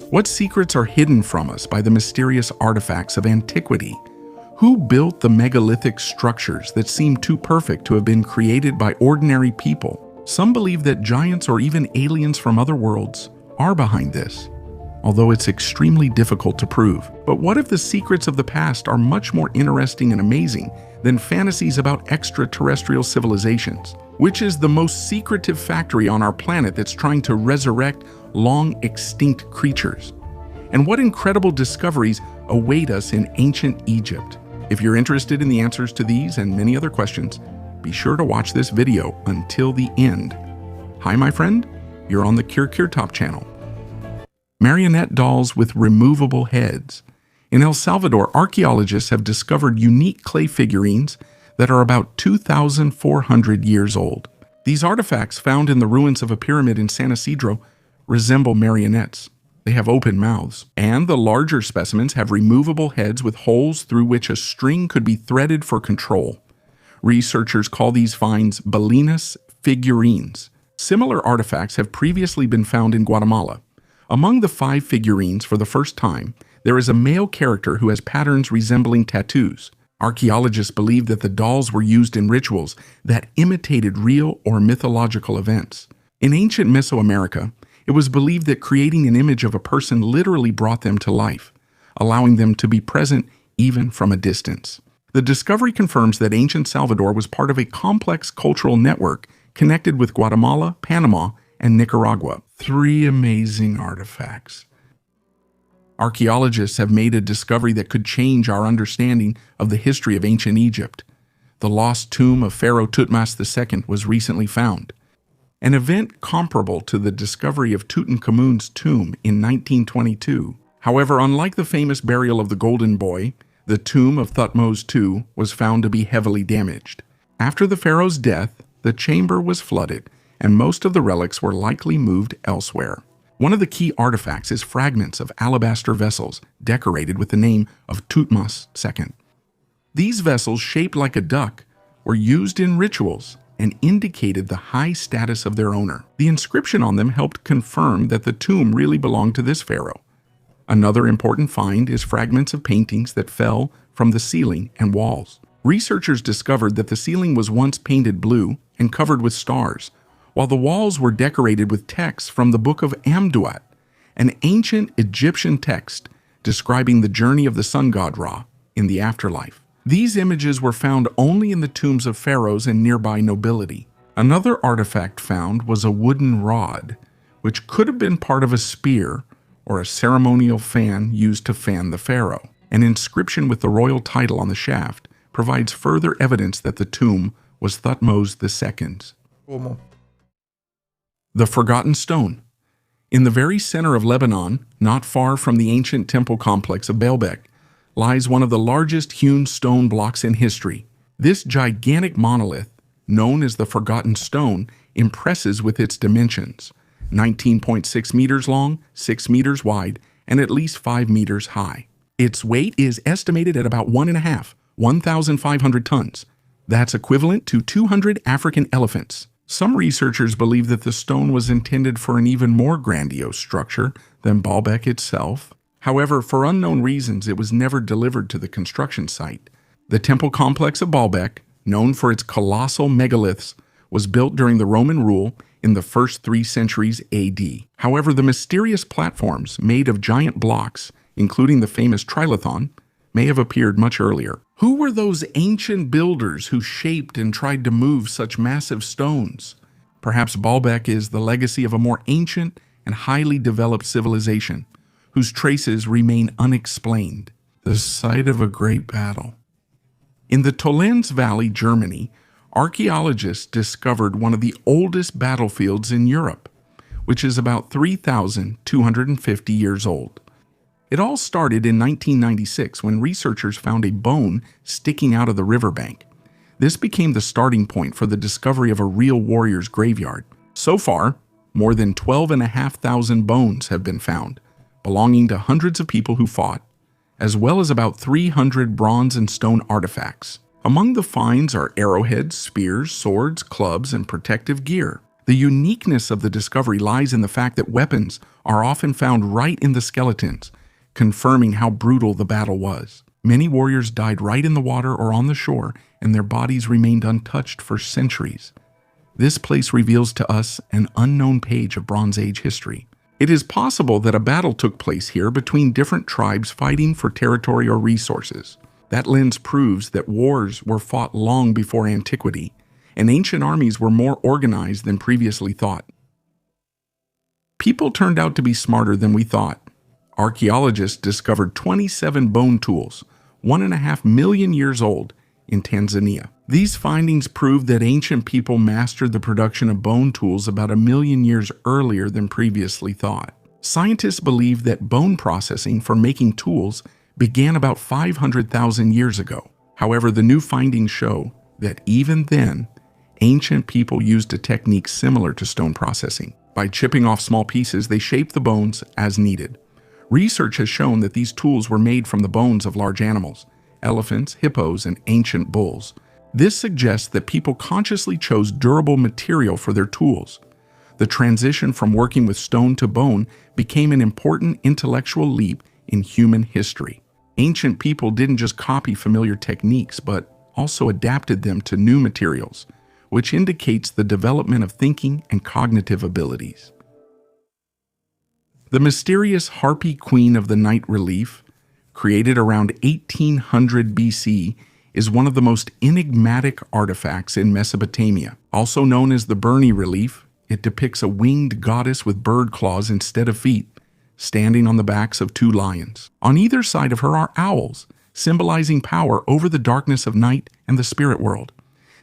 What secrets are hidden from us by the mysterious artifacts of antiquity? Who built the megalithic structures that seem too perfect to have been created by ordinary people? Some believe that giants or even aliens from other worlds are behind this, although it's extremely difficult to prove. But what if the secrets of the past are much more interesting and amazing than fantasies about extraterrestrial civilizations? Which is the most secretive factory on our planet that's trying to resurrect long extinct creatures? And what incredible discoveries await us in ancient Egypt? If you're interested in the answers to these and many other questions, be sure to watch this video until the end. Hi, my friend. You're on the Kirkir Top channel. Marionette dolls with removable heads. In El Salvador, archaeologists have discovered unique clay figurines that are about 2,400 years old. These artifacts, found in the ruins of a pyramid in San Isidro, resemble marionettes. They have open mouths, and the larger specimens have removable heads with holes through which a string could be threaded for control. Researchers call these finds ballenas figurines. Similar artifacts have previously been found in Guatemala. Among the 5 figurines, for the first time, there is a male character who has patterns resembling tattoos. Archaeologists believe that the dolls were used in rituals that imitated real or mythological events. In ancient Mesoamerica, it was believed that creating an image of a person literally brought them to life, allowing them to be present even from a distance. The discovery confirms that ancient Salvador was part of a complex cultural network connected with Guatemala, Panama, and Nicaragua. 3 amazing artifacts. Archaeologists have made a discovery that could change our understanding of the history of ancient Egypt. The lost tomb of Pharaoh Thutmose II was recently found, an event comparable to the discovery of Tutankhamun's tomb in 1922. However, unlike the famous burial of the Golden Boy, the tomb of Thutmose II was found to be heavily damaged. After the pharaoh's death, the chamber was flooded, and most of the relics were likely moved elsewhere. One of the key artifacts is fragments of alabaster vessels decorated with the name of Thutmose II. These vessels, shaped like a duck, were used in rituals and indicated the high status of their owner. The inscription on them helped confirm that the tomb really belonged to this pharaoh. Another important find is fragments of paintings that fell from the ceiling and walls. Researchers discovered that the ceiling was once painted blue and covered with stars, while the walls were decorated with texts from the Book of Amduat, an ancient Egyptian text describing the journey of the sun god Ra in the afterlife. These images were found only in the tombs of pharaohs and nearby nobility. Another artifact found was a wooden rod, which could have been part of a spear or a ceremonial fan used to fan the pharaoh. An inscription with the royal title on the shaft provides further evidence that the tomb was Thutmose II's. The Forgotten Stone. In the very center of Lebanon, not far from the ancient temple complex of Baalbek, lies one of the largest hewn stone blocks in history. This gigantic monolith, known as the Forgotten Stone, impresses with its dimensions: 19.6 meters long, 6 meters wide, and at least 5 meters high. Its weight is estimated at about 1,500 tons. That's equivalent to 200 African elephants. Some researchers believe that the stone was intended for an even more grandiose structure than Baalbek itself. However, for unknown reasons, it was never delivered to the construction site. The temple complex of Baalbek, known for its colossal megaliths, was built during the Roman rule in the first 3 centuries AD. However, the mysterious platforms made of giant blocks, including the famous trilithon, may have appeared much earlier. Who were those ancient builders who shaped and tried to move such massive stones? Perhaps Baalbek is the legacy of a more ancient and highly developed civilization, whose traces remain unexplained. The site of a great battle. In the Tolenz Valley, Germany, archaeologists discovered one of the oldest battlefields in Europe, which is about 3,250 years old. It all started in 1996 when researchers found a bone sticking out of the riverbank. This became the starting point for the discovery of a real warrior's graveyard. So far, more than 12,500 bones have been found, belonging to hundreds of people who fought, as well as about 300 bronze and stone artifacts. Among the finds are arrowheads, spears, swords, clubs, and protective gear. The uniqueness of the discovery lies in the fact that weapons are often found right in the skeletons, confirming how brutal the battle was. Many warriors died right in the water or on the shore, and their bodies remained untouched for centuries. This place reveals to us an unknown page of Bronze Age history. It is possible that a battle took place here between different tribes fighting for territory or resources. That lens proves that wars were fought long before antiquity, and ancient armies were more organized than previously thought. People turned out to be smarter than we thought. Archaeologists discovered 27 bone tools, 1.5 million years old, in Tanzania. These findings prove that ancient people mastered the production of bone tools about 1 million years earlier than previously thought. Scientists believe that bone processing for making tools began about 500,000 years ago. However, the new findings show that even then, ancient people used a technique similar to stone processing. By chipping off small pieces, they shaped the bones as needed. Research has shown that these tools were made from the bones of large animals, elephants, hippos, and ancient bulls. This suggests that people consciously chose durable material for their tools. The transition from working with stone to bone became an important intellectual leap in human history. Ancient people didn't just copy familiar techniques, but also adapted them to new materials, which indicates the development of thinking and cognitive abilities. The mysterious Harpy Queen of the Night relief, created around 1800 BC, is one of the most enigmatic artifacts in Mesopotamia. Also known as the Burney relief, it depicts a winged goddess with bird claws instead of feet, standing on the backs of 2 lions. On either side of her are owls, symbolizing power over the darkness of night and the spirit world.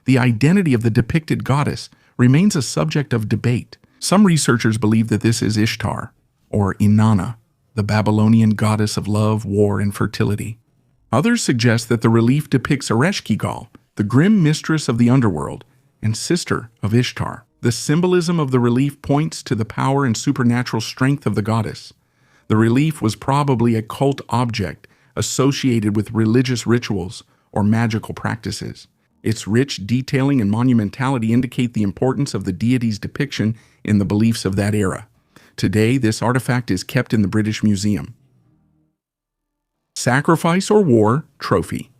The identity of the depicted goddess remains a subject of debate. Some researchers believe that this is Ishtar, or Inanna, the Babylonian goddess of love, war, and fertility. Others suggest that the relief depicts Ereshkigal, the grim mistress of the underworld and sister of Ishtar. The symbolism of the relief points to the power and supernatural strength of the goddess. The relief was probably a cult object associated with religious rituals or magical practices. Its rich detailing and monumentality indicate the importance of the deity's depiction in the beliefs of that era. Today, this artifact is kept in the British Museum. Sacrifice or War Trophy.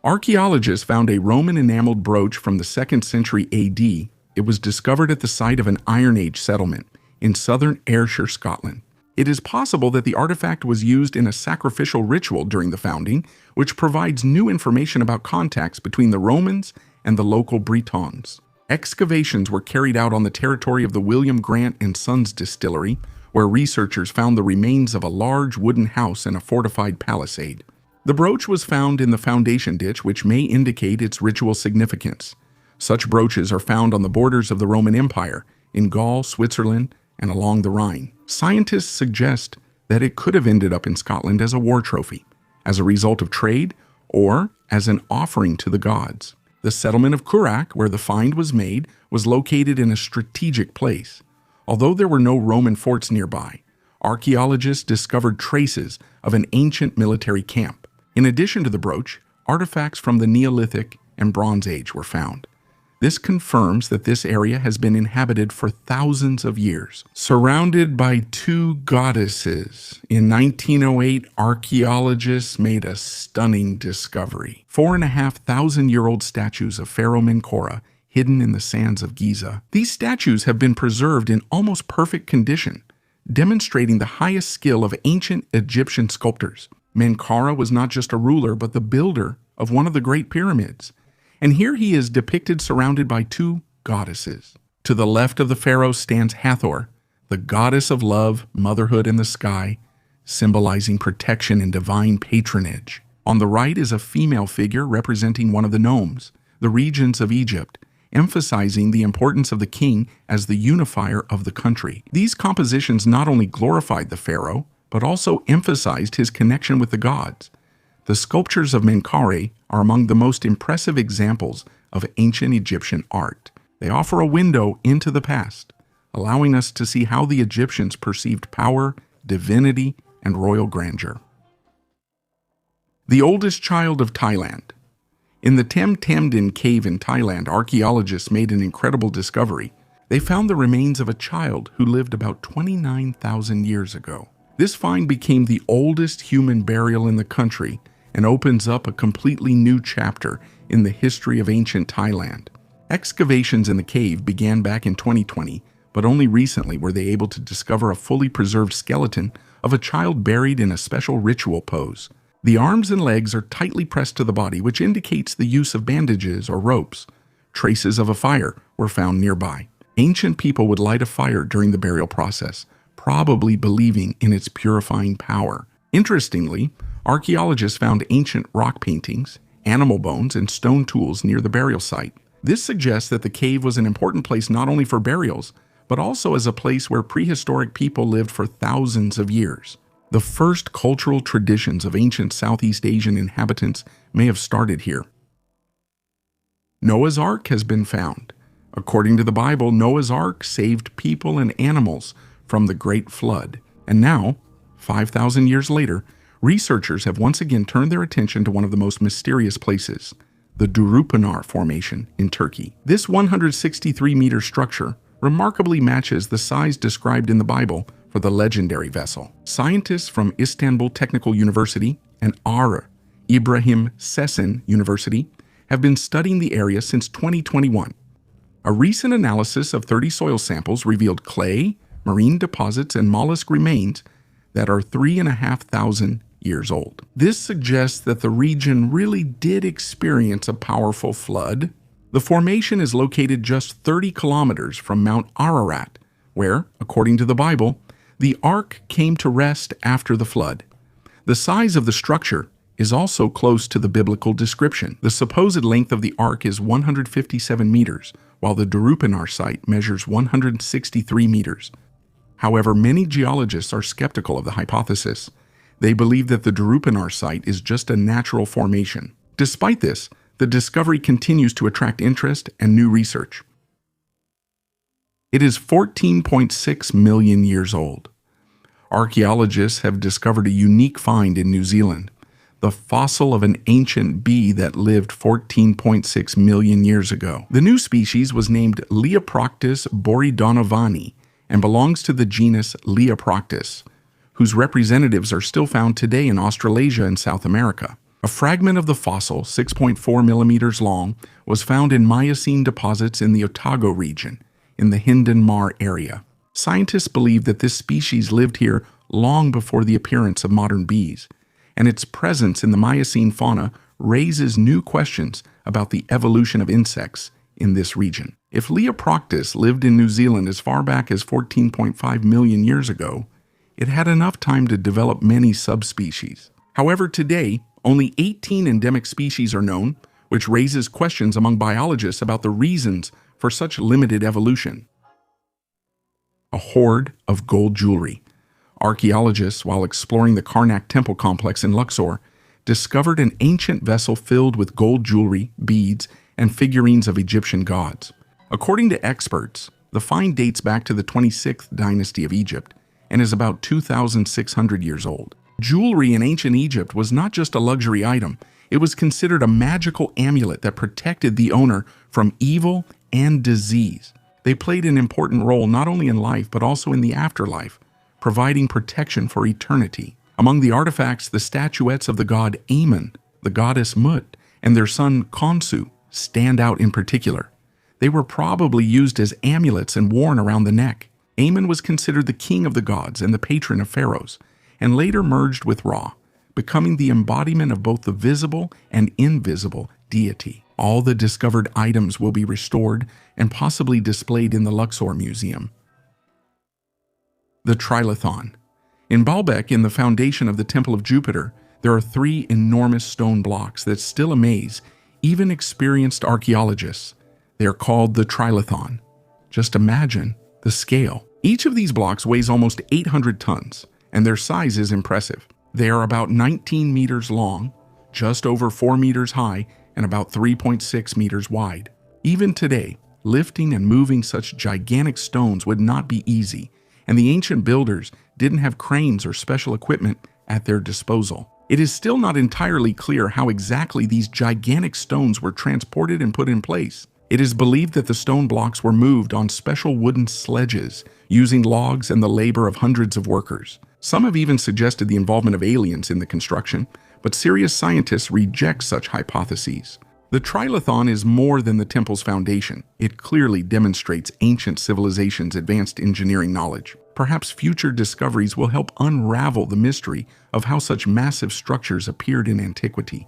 Archaeologists found a Roman enameled brooch from the 2nd century AD. It was discovered at the site of an Iron Age settlement in southern Ayrshire, Scotland. It is possible that the artifact was used in a sacrificial ritual during the founding, which provides new information about contacts between the Romans and the local Bretons. Excavations were carried out on the territory of the William Grant and Sons distillery, where researchers found the remains of a large wooden house and a fortified palisade. The brooch was found in the foundation ditch, which may indicate its ritual significance. Such brooches are found on the borders of the Roman Empire, in Gaul, Switzerland, and along the Rhine. Scientists suggest that it could have ended up in Scotland as a war trophy, as a result of trade, or as an offering to the gods. The settlement of Curak, where the find was made, was located in a strategic place. Although there were no Roman forts nearby, archaeologists discovered traces of an ancient military camp. In addition to the brooch, artifacts from the Neolithic and Bronze Age were found. This confirms that this area has been inhabited for thousands of years. Surrounded by 2 goddesses, in 1908, archaeologists made a stunning discovery. 4,500-year-old statues of Pharaoh Menkora hidden in the sands of Giza. These statues have been preserved in almost perfect condition, demonstrating the highest skill of ancient Egyptian sculptors. Menkora was not just a ruler, but the builder of one of the Great Pyramids. And here he is depicted surrounded by 2 goddesses. To the left of the pharaoh stands Hathor, the goddess of love, motherhood, and the sky, symbolizing protection and divine patronage. On the right is a female figure representing one of the nomes, the regents of Egypt, emphasizing the importance of the king as the unifier of the country. These compositions not only glorified the pharaoh, but also emphasized his connection with the gods. The sculptures of Menkaure are among the most impressive examples of ancient Egyptian art. They offer a window into the past, allowing us to see how the Egyptians perceived power, divinity, and royal grandeur. The oldest child of Thailand. In the Tem Tamdin cave in Thailand, archaeologists made an incredible discovery. They found the remains of a child who lived about 29,000 years ago. This find became the oldest human burial in the country and opens up a completely new chapter in the history of ancient Thailand. Excavations in the cave began back in 2020, but only recently were they able to discover a fully preserved skeleton of a child buried in a special ritual pose. The arms and legs are tightly pressed to the body, which indicates the use of bandages or ropes. Traces of a fire were found nearby. Ancient people would light a fire during the burial process, probably believing in its purifying power. Interestingly, archaeologists found ancient rock paintings, animal bones, and stone tools near the burial site. This suggests that the cave was an important place not only for burials, but also as a place where prehistoric people lived for thousands of years. The first cultural traditions of ancient Southeast Asian inhabitants may have started here. Noah's Ark has been found. According to the Bible, Noah's Ark saved people and animals from the Great Flood. And now, 5,000 years later, researchers have once again turned their attention to one of the most mysterious places, the Durupinar Formation in Turkey. This 163-meter structure remarkably matches the size described in the Bible for the legendary vessel. Scientists from Istanbul Technical University and Ibrahim Sesin University have been studying the area since 2021. A recent analysis of 30 soil samples revealed clay, marine deposits, and mollusk remains that are 3,500 years old. This suggests that the region really did experience a powerful flood. The formation is located just 30 kilometers from Mount Ararat, where, according to the Bible, the ark came to rest after the flood. The size of the structure is also close to the biblical description. The supposed length of the ark is 157 meters, while the Durupinar site measures 163 meters. However, many geologists are skeptical of the hypothesis. They believe that the Durupinar site is just a natural formation. Despite this, the discovery continues to attract interest and new research. It is 14.6 million years old. Archaeologists have discovered a unique find in New Zealand, the fossil of an ancient bee that lived 14.6 million years ago. The new species was named Leoproctus boredonovani and belongs to the genus Leoproctus, whose representatives are still found today in Australasia and South America. A fragment of the fossil, 6.4 millimeters long, was found in Miocene deposits in the Otago region, in the Hindon Mar area. Scientists believe that this species lived here long before the appearance of modern bees, and its presence in the Miocene fauna raises new questions about the evolution of insects in this region. If Leoproctus lived in New Zealand as far back as 14.5 million years ago, it had enough time to develop many subspecies. However, today, only 18 endemic species are known, which raises questions among biologists about the reasons for such limited evolution. A hoard of gold jewelry. Archaeologists, while exploring the Karnak temple complex in Luxor, discovered an ancient vessel filled with gold jewelry, beads, and figurines of Egyptian gods. According to experts, the find dates back to the 26th dynasty of Egypt and is about 2,600 years old. Jewelry in ancient Egypt was not just a luxury item, it was considered a magical amulet that protected the owner from evil and disease. They played an important role not only in life but also in the afterlife, providing protection for eternity. Among the artifacts, the statuettes of the god Amun, the goddess Mut, and their son Khonsu stand out in particular. They were probably used as amulets and worn around the neck. Amun was considered the king of the gods and the patron of pharaohs, and later merged with Ra, becoming the embodiment of both the visible and invisible deity. All the discovered items will be restored and possibly displayed in the Luxor Museum. The Trilithon. In Baalbek, in the foundation of the Temple of Jupiter, there are 3 enormous stone blocks that still amaze even experienced archaeologists. They are called the Trilithon. Just imagine the scale. Each of these blocks weighs almost 800 tons, and their size is impressive. They are about 19 meters long, just over 4 meters high, and about 3.6 meters wide. Even today, lifting and moving such gigantic stones would not be easy, and the ancient builders didn't have cranes or special equipment at their disposal. It is still not entirely clear how exactly these gigantic stones were transported and put in place. It is believed that the stone blocks were moved on special wooden sledges, using logs and the labor of hundreds of workers. Some have even suggested the involvement of aliens in the construction, but serious scientists reject such hypotheses. The trilithon is more than the temple's foundation. It clearly demonstrates ancient civilizations' advanced engineering knowledge. Perhaps future discoveries will help unravel the mystery of how such massive structures appeared in antiquity.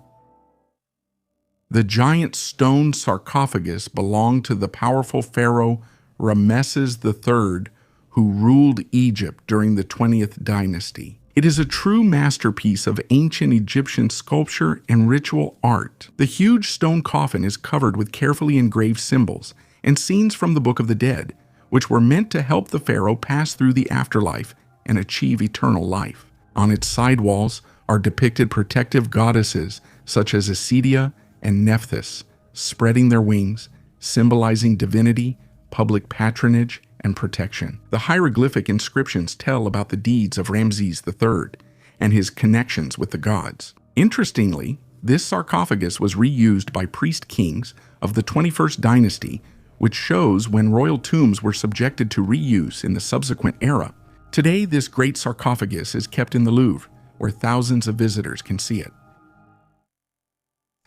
The giant stone sarcophagus belonged to the powerful pharaoh Ramesses III, who ruled Egypt during the 20th dynasty. It is a true masterpiece of ancient Egyptian sculpture and ritual art. The huge stone coffin is covered with carefully engraved symbols and scenes from the Book of the Dead, which were meant to help the pharaoh pass through the afterlife and achieve eternal life. On its side walls are depicted protective goddesses such as Acedia and Nephthys, spreading their wings, symbolizing divinity, public patronage, and protection. The hieroglyphic inscriptions tell about the deeds of Ramses III and his connections with the gods. Interestingly, this sarcophagus was reused by priest kings of the 21st dynasty, which shows when royal tombs were subjected to reuse in the subsequent era. Today, this great sarcophagus is kept in the Louvre, where thousands of visitors can see it.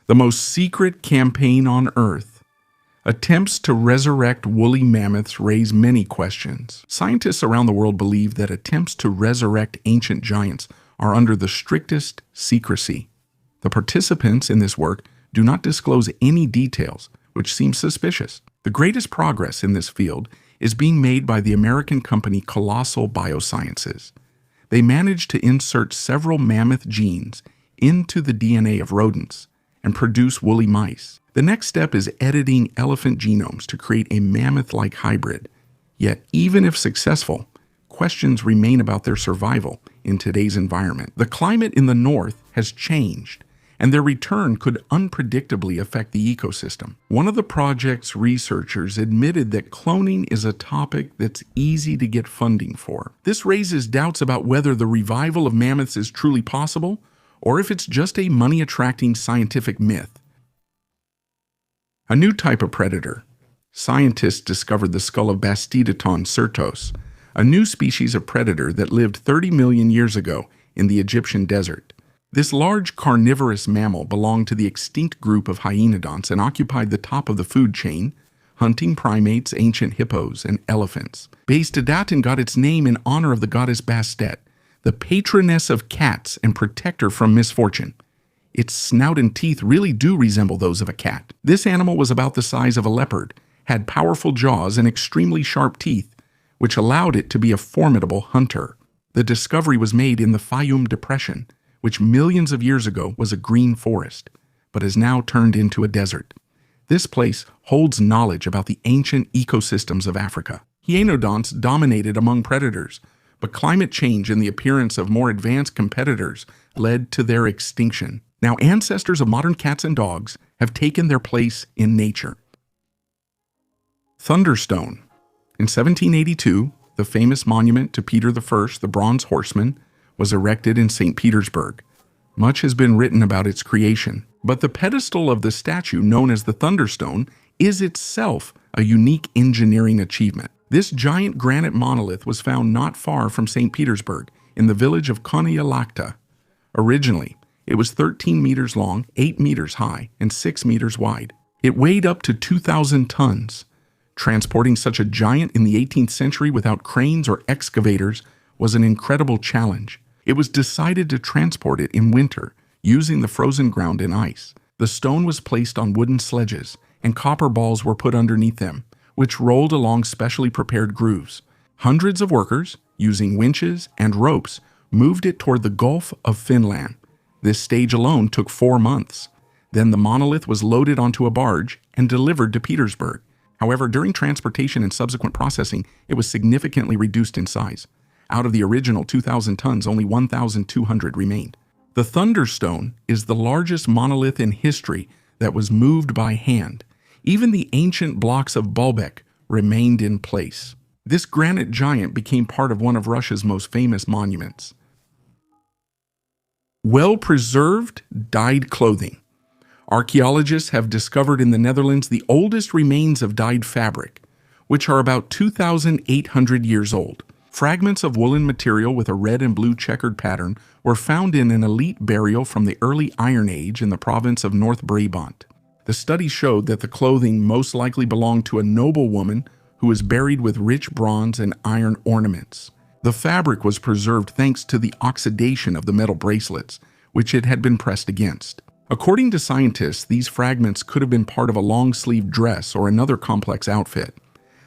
The most secret campaign on Earth. Attempts to resurrect woolly mammoths raise many questions. Scientists around the world believe that attempts to resurrect ancient giants are under the strictest secrecy. The participants in this work do not disclose any details, which seems suspicious. The greatest progress in this field is being made by the American company Colossal Biosciences. They managed to insert several mammoth genes into the DNA of rodents and produce woolly mice. The next step is editing elephant genomes to create a mammoth-like hybrid. Yet, even if successful, questions remain about their survival in today's environment. The climate in the north has changed, and their return could unpredictably affect the ecosystem. One of the project's researchers admitted that cloning is a topic that's easy to get funding for. This raises doubts about whether the revival of mammoths is truly possible, or if it's just a money-attracting scientific myth. A new type of predator. Scientists discovered the skull of Bastidaton certos, a new species of predator that lived 30 million years ago in the Egyptian desert. This large carnivorous mammal belonged to the extinct group of hyenodonts and occupied the top of the food chain, hunting primates, ancient hippos, and elephants. Bastidaton got its name in honor of the goddess Bastet, the patroness of cats and protector from misfortune. Its snout and teeth really do resemble those of a cat. This animal was about the size of a leopard, had powerful jaws and extremely sharp teeth, which allowed it to be a formidable hunter. The discovery was made in the Fayum Depression, which millions of years ago was a green forest, but has now turned into a desert. This place holds knowledge about the ancient ecosystems of Africa. Hyenodonts dominated among predators, but climate change and the appearance of more advanced competitors led to their extinction. Now, ancestors of modern cats and dogs have taken their place in nature. Thunderstone. In 1782, the famous monument to Peter I, the Bronze Horseman, was erected in St. Petersburg. Much has been written about its creation, but the pedestal of the statue, known as the Thunderstone, is itself a unique engineering achievement. This giant granite monolith was found not far from St. Petersburg, in the village of Konyaalakta. Originally, it was 13 meters long, 8 meters high, and 6 meters wide. It weighed up to 2,000 tons. Transporting such a giant in the 18th century without cranes or excavators was an incredible challenge. It was decided to transport it in winter, using the frozen ground and ice. The stone was placed on wooden sledges, and copper balls were put underneath them, which rolled along specially prepared grooves. Hundreds of workers, using winches and ropes, moved it toward the Gulf of Finland. This stage alone took 4 months. Then the monolith was loaded onto a barge and delivered to Petersburg. However, during transportation and subsequent processing, it was significantly reduced in size. Out of the original 2,000 tons, only 1,200 remained. The Thunderstone is the largest monolith in history that was moved by hand. Even the ancient blocks of Baalbek remained in place. This granite giant became part of one of Russia's most famous monuments. Well-preserved dyed clothing. Archaeologists have discovered in the Netherlands the oldest remains of dyed fabric, which are about 2,800 years old. Fragments of woolen material with a red and blue checkered pattern were found in an elite burial from the early Iron Age in the province of North Brabant. The study showed that the clothing most likely belonged to a noblewoman who was buried with rich bronze and iron ornaments. The fabric was preserved thanks to the oxidation of the metal bracelets, which it had been pressed against. According to scientists, these fragments could have been part of a long-sleeved dress or another complex outfit.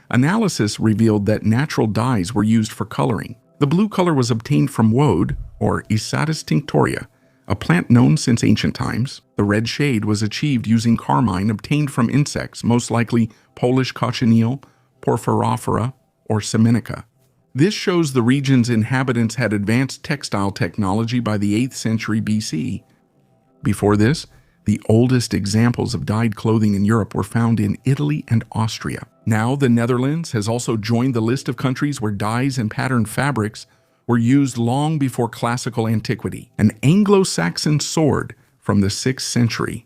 Analysis revealed that natural dyes were used for coloring. The blue color was obtained from woad, or Isatis tinctoria, a plant known since ancient times. The red shade was achieved using carmine obtained from insects, most likely Polish cochineal, Porphyrophora, or Seminica. This shows the region's inhabitants had advanced textile technology by the 8th century BC. Before this, the oldest examples of dyed clothing in Europe were found in Italy and Austria. Now, the Netherlands has also joined the list of countries where dyes and patterned fabrics were used long before classical antiquity. An Anglo-Saxon sword from the 6th century.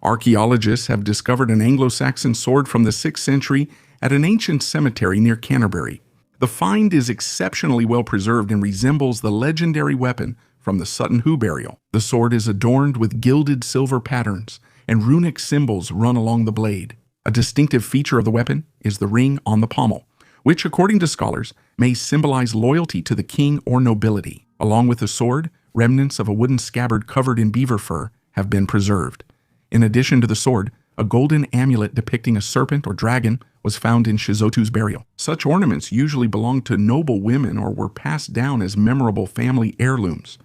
Archaeologists have discovered an Anglo-Saxon sword from the 6th century at an ancient cemetery near Canterbury. The find is exceptionally well preserved and resembles the legendary weapon from the Sutton Hoo burial. The sword is adorned with gilded silver patterns, and runic symbols run along the blade. A distinctive feature of the weapon is the ring on the pommel, which, according to scholars, may symbolize loyalty to the king or nobility. Along with the sword, remnants of a wooden scabbard covered in beaver fur have been preserved. In addition to the sword, a golden amulet depicting a serpent or dragon was found in Shizotu's burial. Such ornaments usually belonged to noble women or were passed down as memorable family heirlooms.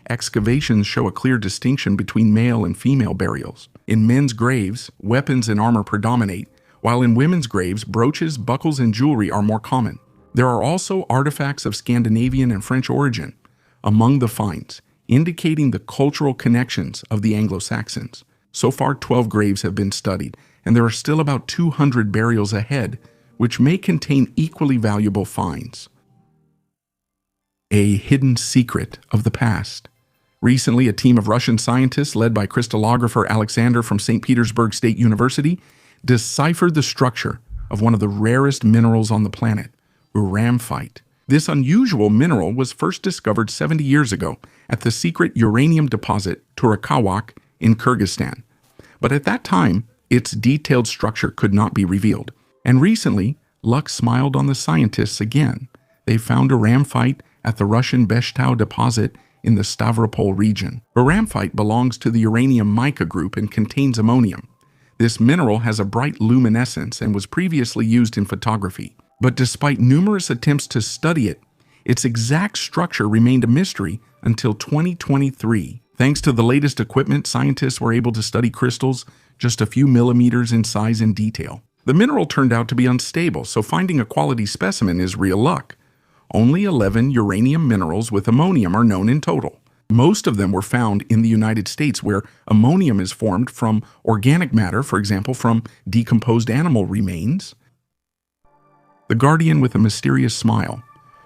Excavations show a clear distinction between male and female burials. In men's graves, weapons and armor predominate, while in women's graves, brooches, buckles, and jewelry are more common. There are also artifacts of Scandinavian and French origin among the finds, indicating the cultural connections of the Anglo-Saxons. So far, 12 graves have been studied, and there are still about 200 burials ahead, which may contain equally valuable finds. A hidden secret of the past. Recently, a team of Russian scientists led by crystallographer Alexander from St. Petersburg State University deciphered the structure of one of the rarest minerals on the planet, uramphite. This unusual mineral was first discovered 70 years ago at the secret uranium deposit Turakawak in Kyrgyzstan. But at that time, its detailed structure could not be revealed. And recently, luck smiled on the scientists again. They found uramphite at the Russian Beshtau deposit in the Stavropol region. Uramphite belongs to the uranium mica group and contains ammonium. This mineral has a bright luminescence and was previously used in photography. But despite numerous attempts to study it, its exact structure remained a mystery until 2023. Thanks to the latest equipment, scientists were able to study crystals just a few millimeters in size and detail. The mineral turned out to be unstable, so finding a quality specimen is real luck. Only 11 uranium minerals with ammonium are known in total. Most of them were found in the United States, where ammonium is formed from organic matter, for example, from decomposed animal remains. The guardian with a mysterious smile.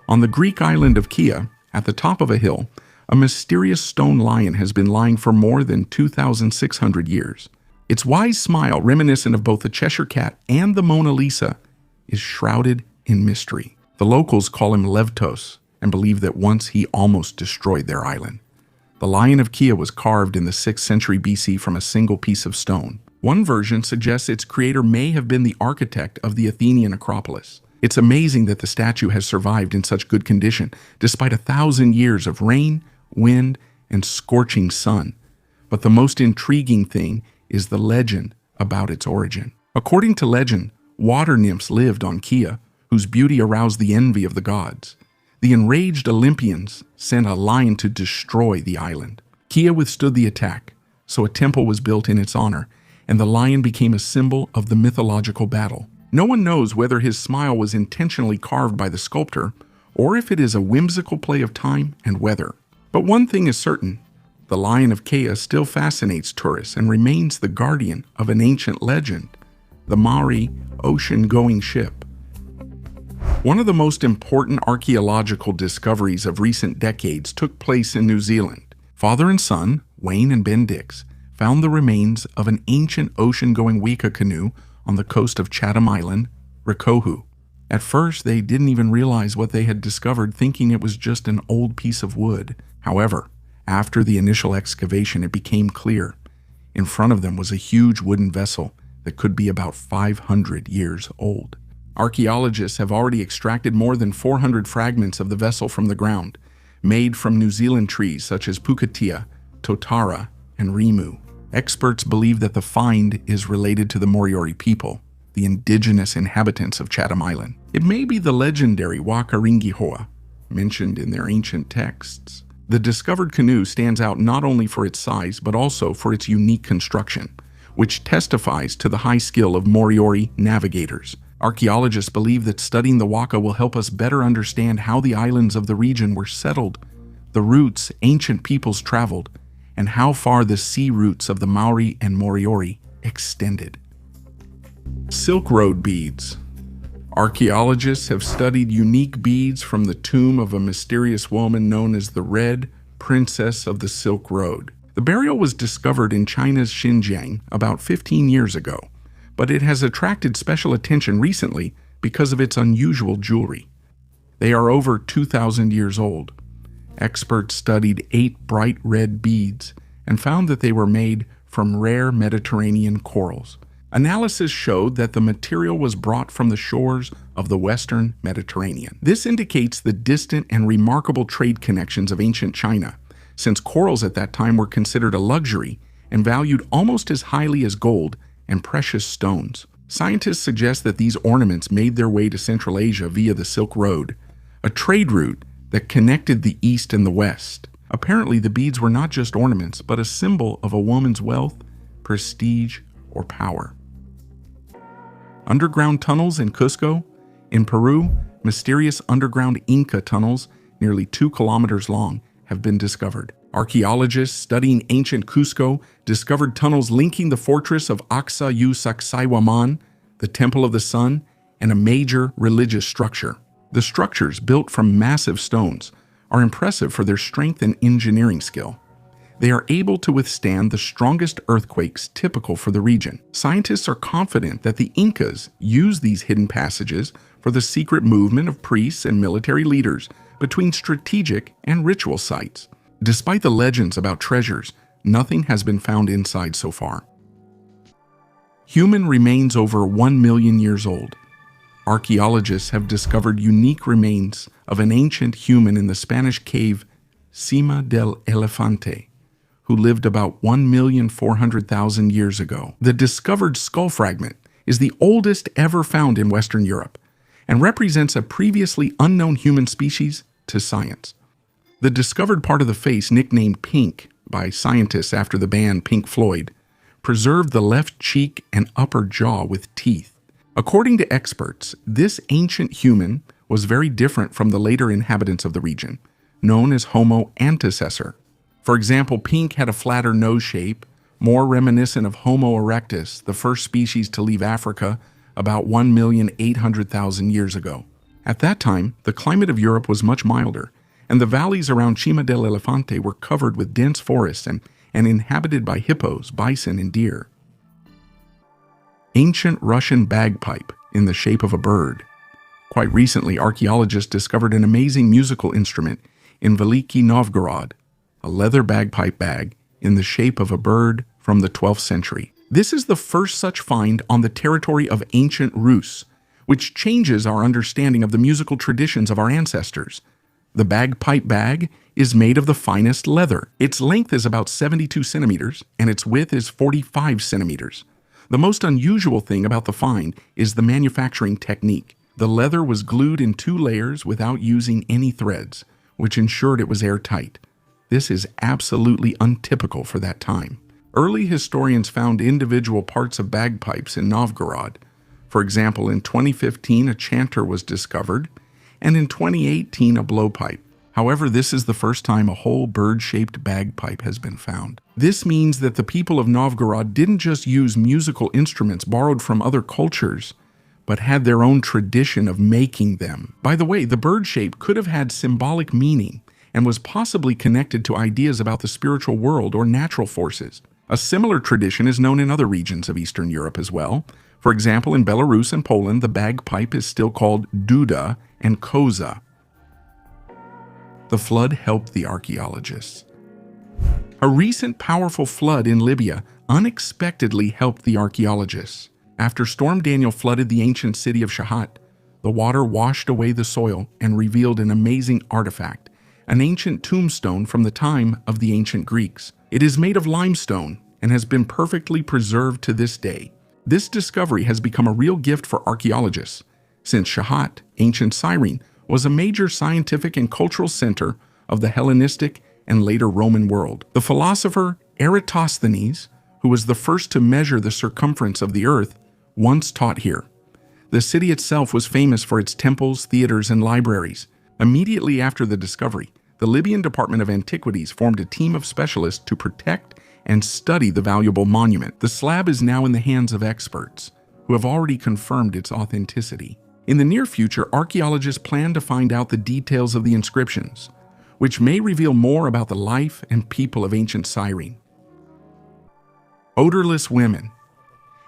On the Greek island of Kea, at the top of a hill, a mysterious stone lion has been lying for more than 2,600 years. Its wise smile, reminiscent of both the Cheshire Cat and the Mona Lisa, is shrouded in mystery. The locals call him Levtos and believe that once he almost destroyed their island. The Lion of Kea was carved in the 6th century BC from a single piece of stone. One version suggests its creator may have been the architect of the Athenian Acropolis. It's amazing that the statue has survived in such good condition, despite 1,000 years of rain, wind, and scorching sun. But the most intriguing thing is the legend about its origin. According to legend, water nymphs lived on Kea, whose beauty aroused the envy of the gods. The enraged Olympians sent a lion to destroy the island. Kea withstood the attack, so a temple was built in its honor, and the lion became a symbol of the mythological battle. No one knows whether his smile was intentionally carved by the sculptor, or if it is a whimsical play of time and weather. But one thing is certain, the Lion of Kea still fascinates tourists and remains the guardian of an ancient legend, the Maori ocean-going ship. One of the most important archaeological discoveries of recent decades took place in New Zealand. Father and son, Wayne and Ben Dix, found the remains of an ancient ocean-going Weka canoe on the coast of Chatham Island, Rikohu. At first, they didn't even realize what they had discovered, thinking it was just an old piece of wood. However, after the initial excavation, it became clear. In front of them was a huge wooden vessel that could be about 500 years old. Archaeologists have already extracted more than 400 fragments of the vessel from the ground, made from New Zealand trees such as pukatea, totara, and rimu. Experts believe that the find is related to the Moriori people, the indigenous inhabitants of Chatham Island. It may be the legendary Wakaringihoa, mentioned in their ancient texts. The discovered canoe stands out not only for its size, but also for its unique construction, which testifies to the high skill of Moriori navigators. Archaeologists believe that studying the waka will help us better understand how the islands of the region were settled, the routes ancient peoples traveled, and how far the sea routes of the Maori and Moriori extended. Silk Road beads. Archaeologists have studied unique beads from the tomb of a mysterious woman known as the Red Princess of the Silk Road. The burial was discovered in China's Xinjiang about 15 years ago, but it has attracted special attention recently because of its unusual jewelry. They are over 2,000 years old. Experts studied 8 bright red beads and found that they were made from rare Mediterranean corals. Analysis showed that the material was brought from the shores of the Western Mediterranean. This indicates the distant and remarkable trade connections of ancient China, since corals at that time were considered a luxury and valued almost as highly as gold and precious stones. Scientists suggest that these ornaments made their way to Central Asia via the Silk Road, a trade route that connected the East and the West. Apparently, the beads were not just ornaments, but a symbol of a woman's wealth, prestige, or power. Underground tunnels in Cusco. In Peru, mysterious underground Inca tunnels, nearly 2 kilometers long, have been discovered. Archaeologists studying ancient Cusco discovered tunnels linking the fortress of Sacsayhuamán, the Temple of the Sun, and a major religious structure. The structures, built from massive stones, are impressive for their strength and engineering skill. They are able to withstand the strongest earthquakes typical for the region. Scientists are confident that the Incas used these hidden passages for the secret movement of priests and military leaders between strategic and ritual sites. Despite the legends about treasures, nothing has been found inside so far. Human remains over 1 million years old. Archaeologists have discovered unique remains of an ancient human in the Spanish cave Cima del Elefante, who lived about 1,400,000 years ago. The discovered skull fragment is the oldest ever found in Western Europe and represents a previously unknown human species to science. The discovered part of the face, nicknamed Pink by scientists after the band Pink Floyd, preserved the left cheek and upper jaw with teeth. According to experts, this ancient human was very different from the later inhabitants of the region, known as Homo antecessor. For example, Pink had a flatter nose shape, more reminiscent of Homo erectus, the first species to leave Africa about 1,800,000 years ago. At that time, the climate of Europe was much milder, and the valleys around Cima del Elefante were covered with dense forests and inhabited by hippos, bison, and deer. Ancient Russian bagpipe in the shape of a bird. Quite recently, archaeologists discovered an amazing musical instrument in Veliki Novgorod, a leather bagpipe bag in the shape of a bird from the 12th century. This is the first such find on the territory of ancient Rus, which changes our understanding of the musical traditions of our ancestors. The bagpipe bag is made of the finest leather. Its length is about 72 centimeters, and its width is 45 centimeters. The most unusual thing about the find is the manufacturing technique. The leather was glued in 2 layers without using any threads, which ensured it was airtight. This is absolutely untypical for that time. Early historians found individual parts of bagpipes in Novgorod. For example, in 2015, a chanter was discovered, and in 2018, a blowpipe. However, this is the first time a whole bird-shaped bagpipe has been found. This means that the people of Novgorod didn't just use musical instruments borrowed from other cultures, but had their own tradition of making them. By the way, the bird shape could have had symbolic meaning and was possibly connected to ideas about the spiritual world or natural forces. A similar tradition is known in other regions of Eastern Europe as well. For example, in Belarus and Poland, the bagpipe is still called duda and koza. The flood helped the archaeologists. A recent powerful flood in Libya unexpectedly helped the archaeologists. After Storm Daniel flooded the ancient city of Shahat, the water washed away the soil and revealed an amazing artifact, an ancient tombstone from the time of the ancient Greeks. It is made of limestone and has been perfectly preserved to this day. This discovery has become a real gift for archaeologists, since Shahat, ancient Cyrene, was a major scientific and cultural center of the Hellenistic and later Roman world. The philosopher Eratosthenes, who was the first to measure the circumference of the earth, once taught here. The city itself was famous for its temples, theaters, and libraries. Immediately after the discovery, the Libyan Department of Antiquities formed a team of specialists to protect and study the valuable monument. The slab is now in the hands of experts, who have already confirmed its authenticity. In the near future, archaeologists plan to find out the details of the inscriptions, which may reveal more about the life and people of ancient Cyrene. Odorless women.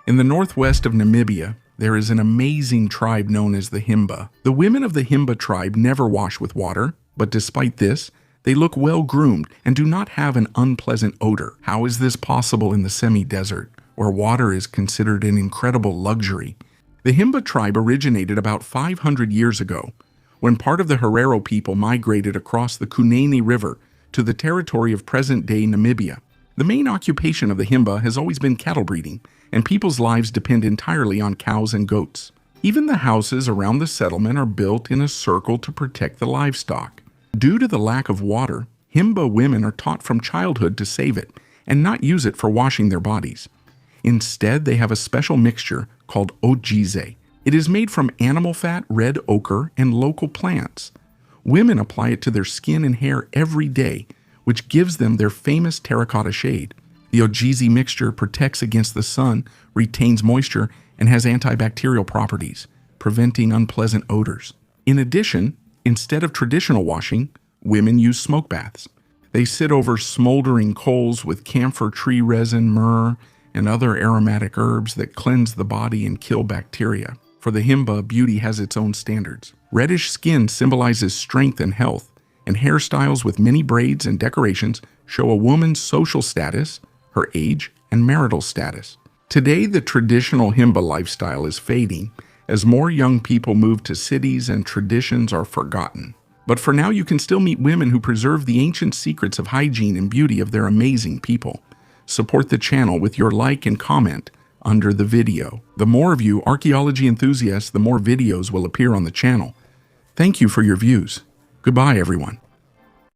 In the northwest of Namibia, there is an amazing tribe known as the Himba. The women of the Himba tribe never wash with water, but despite this, they look well-groomed and do not have an unpleasant odor. How is this possible in the semi-desert, where water is considered an incredible luxury? The Himba tribe originated about 500 years ago, when part of the Herero people migrated across the Kunene River to the territory of present-day Namibia. The main occupation of the Himba has always been cattle breeding, and people's lives depend entirely on cows and goats. Even the houses around the settlement are built in a circle to protect the livestock. Due to the lack of water, Himba women are taught from childhood to save it and not use it for washing their bodies. Instead, they have a special mixture called ogize. It is made from animal fat, red ochre, and local plants. Women apply it to their skin and hair every day, which gives them their famous terracotta shade. The ogize mixture protects against the sun, retains moisture, and has antibacterial properties, preventing unpleasant odors. In addition, instead of traditional washing, women use smoke baths. They sit over smoldering coals with camphor tree resin, myrrh, and other aromatic herbs that cleanse the body and kill bacteria. For the Himba, beauty has its own standards. Reddish skin symbolizes strength and health, and hairstyles with many braids and decorations show a woman's social status, her age, and marital status. Today, the traditional Himba lifestyle is fading as more young people move to cities and traditions are forgotten. But for now, you can still meet women who preserve the ancient secrets of hygiene and beauty of their amazing people. Support the channel with your like and comment under the video. The more of you archaeology enthusiasts, the more videos will appear on the channel. Thank you for your views. Goodbye, everyone.